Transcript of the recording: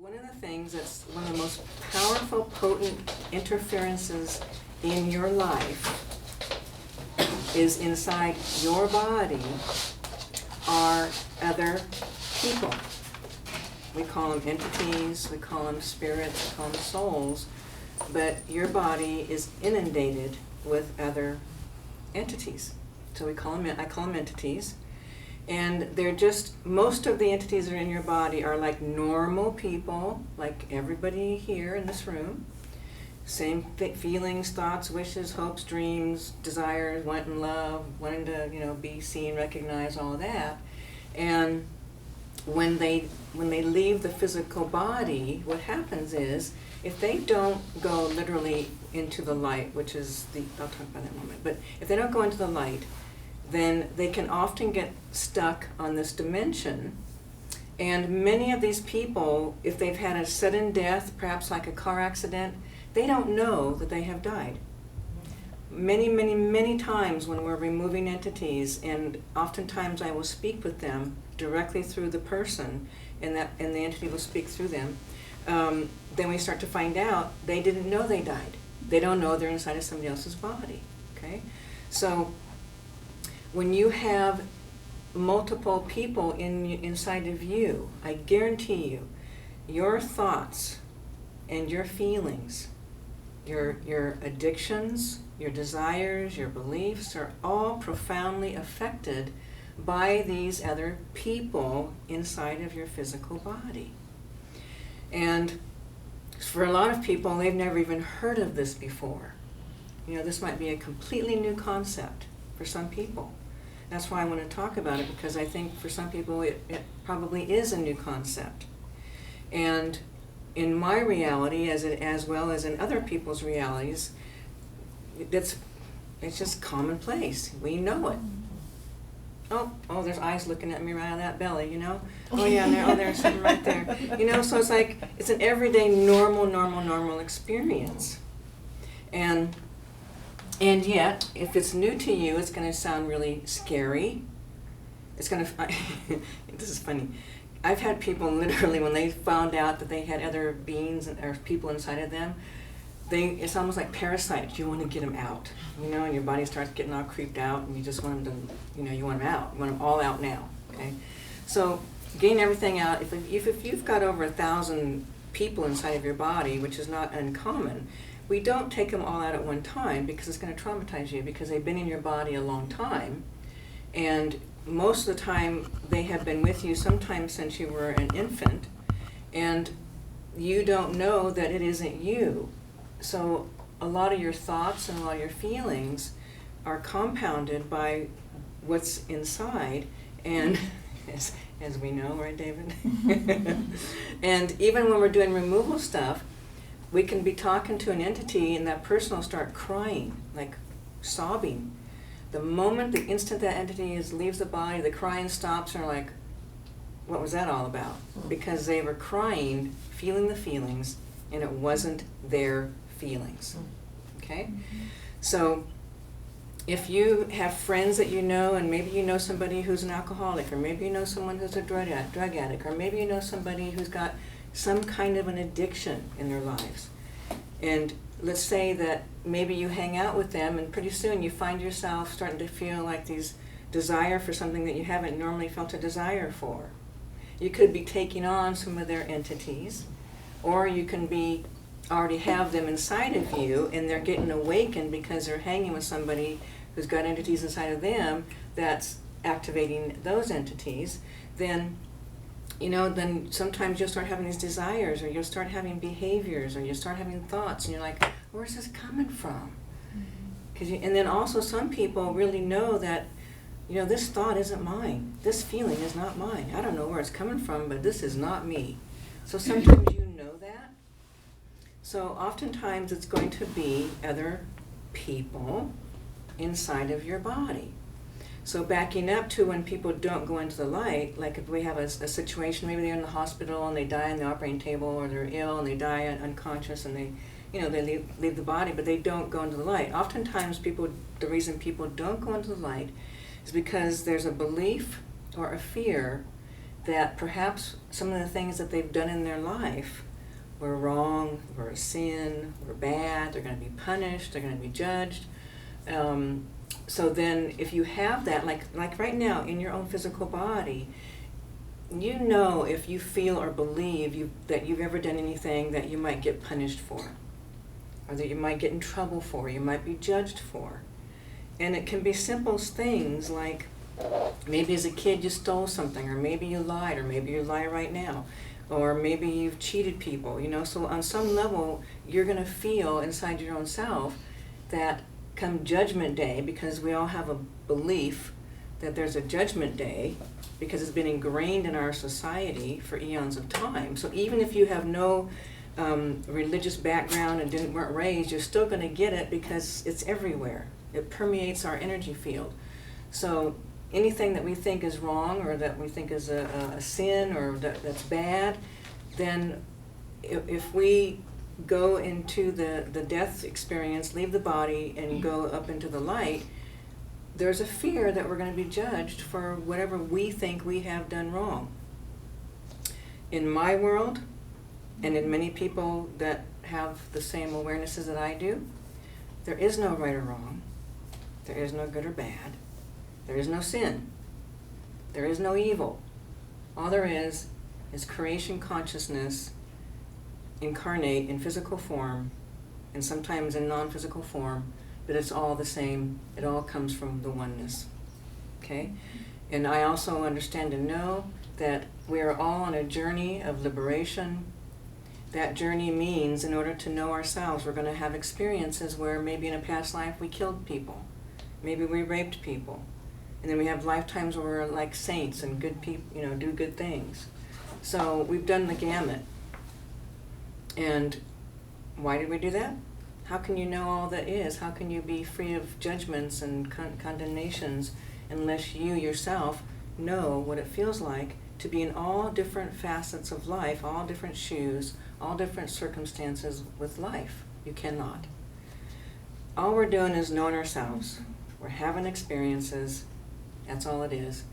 One of the things that's one of the most powerful, potent interferences in your life is inside your body are other people. We call them entities, we call them spirits, we call them souls, but your body is inundated with other entities. So I call them entities. And they're just, most of the entities that are in your body are like normal people, like everybody here in this room. Same feelings, thoughts, wishes, hopes, dreams, desires, wanting love, wanting to, be seen, recognized, all of that. And when they leave the physical body, what happens is, if they don't go literally into the light, which is I'll talk about that in a moment, but if they don't go into the light, then they can often get stuck on this dimension. And many of these people, if they've had a sudden death, perhaps like a car accident, they don't know that they have died. Many, many, many times when we're removing entities, and oftentimes I will speak with them directly through the person, and the entity will speak through them, then we start to find out they didn't know they died. They don't know they're inside of somebody else's body, okay? So when you have multiple people inside of you, I guarantee you, your thoughts and your feelings, your addictions, your desires, your beliefs are all profoundly affected by these other people inside of your physical body. And for a lot of people, they've never even heard of this before. This might be a completely new concept for some people. That's why I want to talk about it, because I think for some people it probably is a new concept. And in my reality, as well as in other people's realities, it's just commonplace. We know it. Oh, there's eyes looking at me right out of that belly, Oh yeah, there's something right there. So it's like, it's an everyday normal experience. And yet, if it's new to you, it's going to sound really scary. It's going to, this is funny. I've had people literally, when they found out that they had other beings or people inside of them, it's almost like parasites. You want to get them out, and your body starts getting all creeped out, and you just want them to, you want them out. You want them all out now, okay? So getting everything out, if you've got over 1,000 people inside of your body, which is not uncommon, we don't take them all out at one time, because it's going to traumatize you, because they've been in your body a long time, and most of the time they have been with you sometimes since you were an infant, and you don't know that it isn't you. So a lot of your thoughts and a lot of your feelings are compounded by what's inside, and as we know, right, David? And even when we're doing removal stuff, we can be talking to an entity and that person will start crying, like sobbing. The instant that entity leaves the body, the crying stops, and they're like, what was that all about? Because they were crying, feeling the feelings, and it wasn't their feelings. Okay? So if you have friends that you know, and maybe you know somebody who's an alcoholic, or maybe you know someone who's a drug addict, or maybe you know somebody who's got some kind of an addiction in their lives. And let's say that maybe you hang out with them, and pretty soon you find yourself starting to feel like these desire for something that you haven't normally felt a desire for. You could be taking on some of their entities, or you can already have them inside of you, and they're getting awakened because they're hanging with somebody who's got entities inside of them that's activating those entities. Then sometimes you'll start having these desires, or you'll start having behaviors, or you'll start having thoughts, and you're like, where's this coming from? And then also some people really know that, this thought isn't mine. This feeling is not mine. I don't know where it's coming from, but this is not me. So sometimes you know that. So oftentimes it's going to be other people inside of your body. So backing up to when people don't go into the light, like if we have a situation, maybe they're in the hospital and they die on the operating table, or they're ill and they die unconscious, and they leave the body, but they don't go into the light. Oftentimes the reason people don't go into the light is because there's a belief or a fear that perhaps some of the things that they've done in their life were wrong, were a sin, were bad, they're going to be punished, they're going to be judged. So then if you have that, like right now in your own physical body, you know if you feel or believe that you've ever done anything that you might get punished for, or that you might get in trouble for, you might be judged for. And it can be simple things like maybe as a kid you stole something, or maybe you lied, or maybe you lie right now, or maybe you've cheated people, So on some level, you're going to feel inside your own self that come Judgment Day, because we all have a belief that there's a Judgment Day, because it's been ingrained in our society for eons of time. So even if you have no religious background and weren't raised, you're still going to get it because it's everywhere. It permeates our energy field. So anything that we think is wrong, or that we think is a sin, or that's bad, then if we go into the death experience, leave the body, and go up into the light, there's a fear that we're going to be judged for whatever we think we have done wrong. In my world, and in many people that have the same awarenesses that I do, there is no right or wrong. There is no good or bad. There is no sin. There is no evil. All there is creation consciousness incarnate in physical form, and sometimes in non-physical form, but it's all the same. It all comes from the oneness. Okay? And I also understand and know that we are all on a journey of liberation. That journey means, in order to know ourselves, we're going to have experiences where maybe in a past life we killed people. Maybe we raped people. And then we have lifetimes where we're like saints and good people, do good things. So we've done the gamut. And why did we do that? How can you know all that is? How can you be free of judgments and condemnations unless you yourself know what it feels like to be in all different facets of life, all different shoes, all different circumstances with life? You cannot. All we're doing is knowing ourselves. We're having experiences. That's all it is.